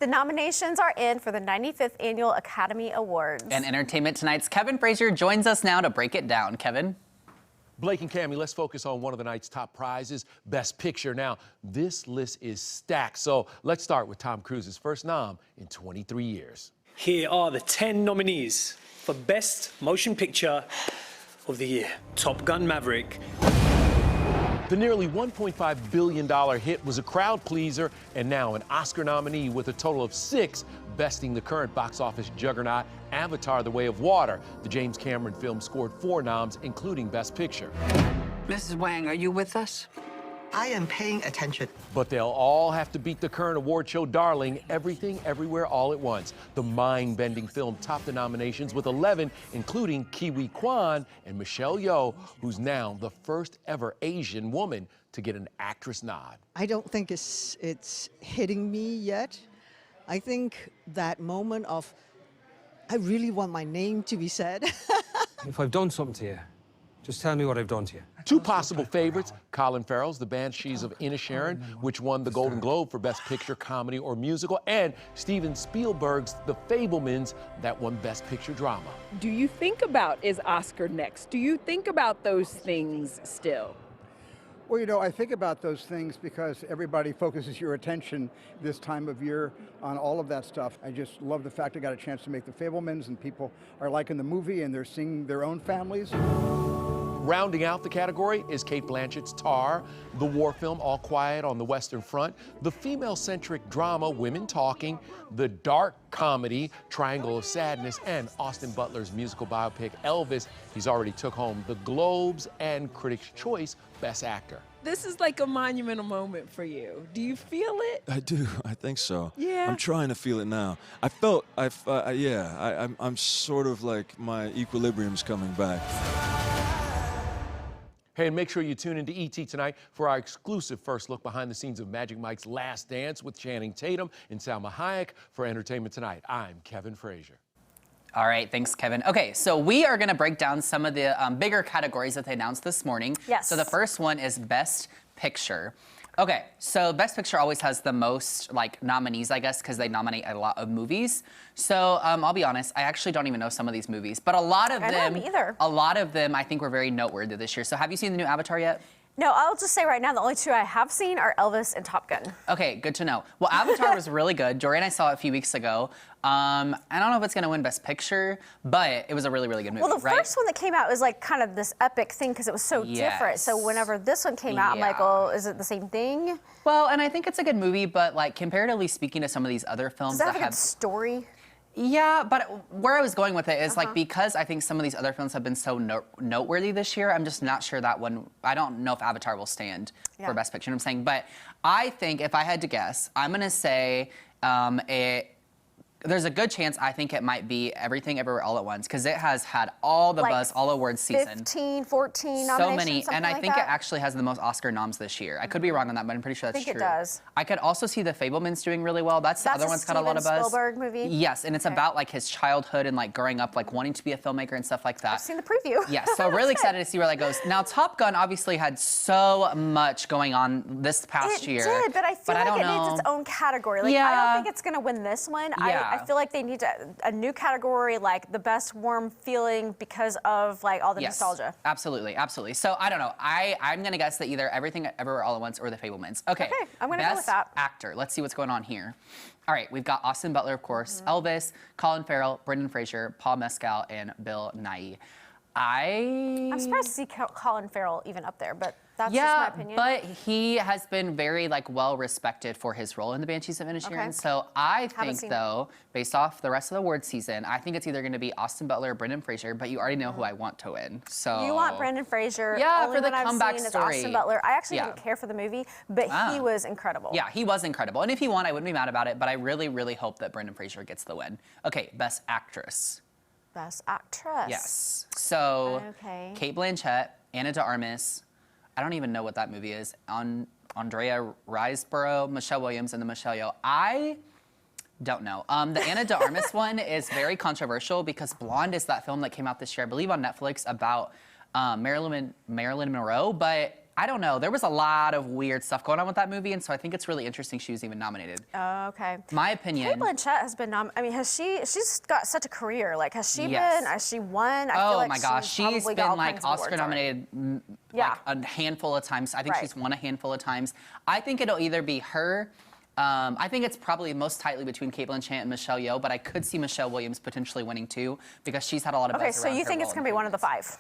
The nominations are in for the 95th Annual Academy Awards. And Entertainment Tonight's Kevin Frazier joins us now to break it down. Kevin? Blake and Cammie, let's focus on one of the night's top prizes, Best Picture. Now, this list is stacked, so let's start with Tom Cruise's first nom in 23 years. Here are the 10 nominees for Best Motion Picture of the Year. Top Gun: Maverick. The nearly $1.5 billion hit was a crowd pleaser and now an Oscar nominee with a total of 6, besting the current box office juggernaut Avatar: The Way of Water. The James Cameron film scored 4 noms, including Best Picture. Mrs. Wang, are you with us? I am paying attention. But they'll all have to beat the current award show darling, Everything Everywhere All at Once. The mind-bending film topped the nominations with 11, including Kiwi Kwan and Michelle Yeoh, who's now the first ever Asian woman to get an actress nod. I don't think it's hitting me yet. I think that moment of, I really want my name to be said. If I've done something to you, just tell me what I've done to you. 2 possible favorites, Colin Farrell's The Banshees of Inisherin, which won the Golden Globe for Best Picture, Comedy, or Musical, and Steven Spielberg's The Fabelmans, that won Best Picture Drama. Do you think about, is Oscar next? Do you think about those things still? Well, you know, I think about those things because everybody focuses your attention this time of year on all of that stuff. I just love the fact I got a chance to make The Fabelmans, and people are liking the movie and they're seeing their own families. Rounding out the category is Cate Blanchett's Tar, the war film All Quiet on the Western Front, the female-centric drama Women Talking, the dark comedy Triangle of Sadness, and Austin Butler's musical biopic Elvis. He's already took home the Globes and Critics' Choice Best Actor. This is like a monumental moment for you. Do you feel it? I do. I think so. Yeah. I'm trying to feel it now. I'm sort of like my equilibrium's coming back. Hey, and make sure you tune into ET tonight for our exclusive first look behind the scenes of Magic Mike's Last Dance with Channing Tatum and Salma Hayek. For Entertainment Tonight, I'm Kevin Frazier. All right, thanks, Kevin. Okay, so we are going to break down some of the bigger categories that they announced this morning. Yes. So the first one is Best Picture. Okay, so Best Picture always has the most nominees, I guess, because they nominate a lot of movies. So I'll be honest, I actually don't even know some of these movies, but a lot of them I think were very noteworthy this year. So have you seen the new Avatar yet? No, I'll just say right now, the only 2 I have seen are Elvis and Top Gun. Okay, good to know. Well, Avatar was really good. Jory and I saw it a few weeks ago. I don't know if it's going to win Best Picture, but it was a really, really good movie, Well, the first one that came out was like kind of this epic thing because it was so different. So whenever this one came out, I'm like, oh, is it the same thing? Well, and I think it's a good movie, but like comparatively speaking to some of these other films Does that have a good story? Yeah, but where I was going with it is like because I think some of these other films have been so noteworthy this year, I'm just not sure that one, I don't know if Avatar will stand for Best Picture, you know what I'm saying? But I think if I had to guess, I'm going to say there's a good chance I think it might be Everything Everywhere All at Once because it has had all the buzz all awards season. 15, 14 nominations, so many, and I think it actually has the most Oscar noms this year. I could be wrong on that, but I'm pretty sure that's true. I think it does. I could also see The Fabelmans doing really well. That's the other one's got a lot of buzz. Spielberg movie? Yes, and it's about like his childhood and like growing up, like wanting to be a filmmaker and stuff like that. I've seen the preview. Yes, so really excited to see where that goes. Now, Top Gun obviously had so much going on this past year. It did, but I feel like it needs its own category. Like, I don't think it's going to win this one. I feel like they need a new category, like the best warm feeling because of like all the nostalgia. Absolutely, absolutely. So I don't know. I'm gonna guess that either Everything Everywhere All at Once or The Fabelmans. Okay, I'm gonna go with that. Best Actor. Let's see what's going on here. All right, we've got Austin Butler, of course, Elvis, Colin Farrell, Brendan Fraser, Paul Mescal, and Bill Nighy. I'm surprised to see Colin Farrell even up there, but that's just my opinion. But he has been very well respected for his role in The Banshees of Inisherin. So I think though, based off the rest of the award season, I think it's either going to be Austin Butler or Brendan Fraser. But you already know who I want to win. So you want Brendan Fraser? Yeah, only for the one comeback I've seen story. Is Austin Butler. I actually didn't care for the movie, but he was incredible. Yeah, he was incredible. And if he won, I wouldn't be mad about it. But I really, really hope that Brendan Fraser gets the win. Okay, Best Actress. Best Actress. Yes. So Cate Blanchett, Ana de Armas. I don't even know what that movie is. Andrea Riseborough, Michelle Williams, and the Michelle Yeoh. I don't know. The Ana de Armas one is very controversial because Blonde is that film that came out this year, I believe on Netflix, about Marilyn Monroe, but I don't know. There was a lot of weird stuff going on with that movie, and so I think it's really interesting she was even nominated. Oh, okay. My opinion. Cate Blanchett has been she's got such a career. Like, has she won? I oh feel like my gosh, she's been like Oscar nominated like a handful of times. I think she's won a handful of times. I think it'll either be her. I think it's probably most tightly between Cate Blanchett and Michelle Yeoh, but I could see Michelle Williams potentially winning too because she's had a lot of buzz around her. Okay, so you think it's going to be one of the 5?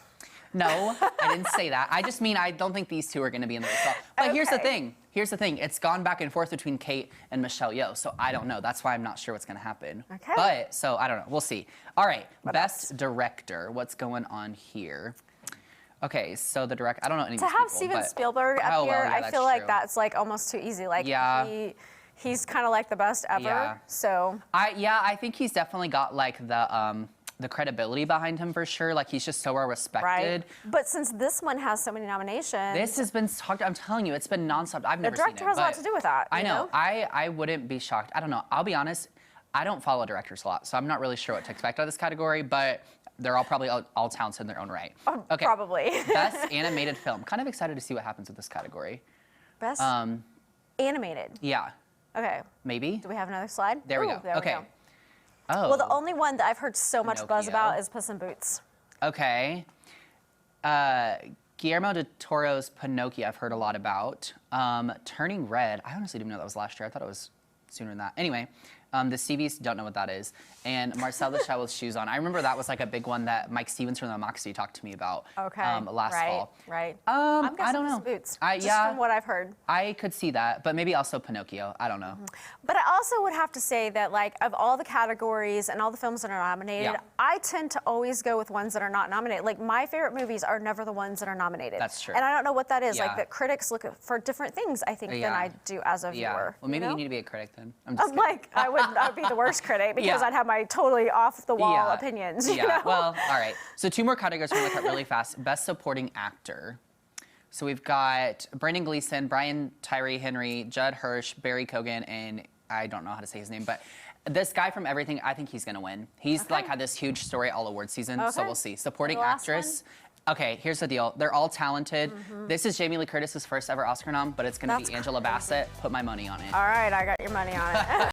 No, I didn't say that. I just mean I don't think these two are going to be in the race. But here's the thing. Here's the thing. It's gone back and forth between Cate and Michelle Yeoh, so I don't know. That's why I'm not sure what's going to happen. Okay. But, so I don't know. We'll see. All right, Best Director. What's going on here? Okay, so the director, I don't know any of these To have people, Steven but, Spielberg up here, I feel like true. that's like almost too easy. Like, he's kind of like the best ever, so. I think he's definitely got like the credibility behind him for sure. Like he's just so well respected. Right. But since this one has so many nominations. This has been talked, I'm telling you, it's been nonstop. I've never seen it. The director has a lot to do with that. I know. I wouldn't be shocked. I don't know. I'll be honest. I don't follow directors a lot, so I'm not really sure what to expect out of this category, but they're all probably all talented in their own right. Okay. Probably. Best animated film. Kind of excited to see what happens with this category. Best animated. Yeah. Okay. Maybe. Do we have another slide? There we go. There okay. We go. Oh. Well, the only one that I've heard so much buzz Pinocchio. about is Puss in Boots. Okay. Guillermo del Toro's Pinocchio I've heard a lot about. Turning Red, I honestly didn't know that was last year. I thought it was sooner than that. Anyway, the CVs don't know what that is. And Marcel the Shell with Shoes On. I remember that was like a big one that Mike Stevens from the Moxie talked to me about last fall. Right. I don't know. Boots, just yeah, from what I've heard. I could see that, but maybe also Pinocchio. I don't know. But I also would have to say that, like, of all the categories and all the films that are nominated, I tend to always go with ones that are not nominated. Like, my favorite movies are never the ones that are nominated. That's true. And I don't know what that is. Like, that critics look for different things, I think, than I do as a viewer. Well, maybe you need to be a critic then. I'm just like, I would be the worst critic because I'd have my totally off-the-wall opinions. You know? Well, all right. So 2 more categories we're going to look at really fast. Best Supporting Actor. So we've got Brendan Gleeson, Brian Tyree Henry, Judd Hirsch, Barry Cogan, and I don't know how to say his name, but this guy from Everything, I think he's going to win. He's like had this huge story all award season, so we'll see. Supporting Actress. Okay, here's the deal. They're all talented. This is Jamie Lee Curtis's first ever Oscar nom, but it's going to be Angela Bassett. Put my money on it. All right, I got your money on it.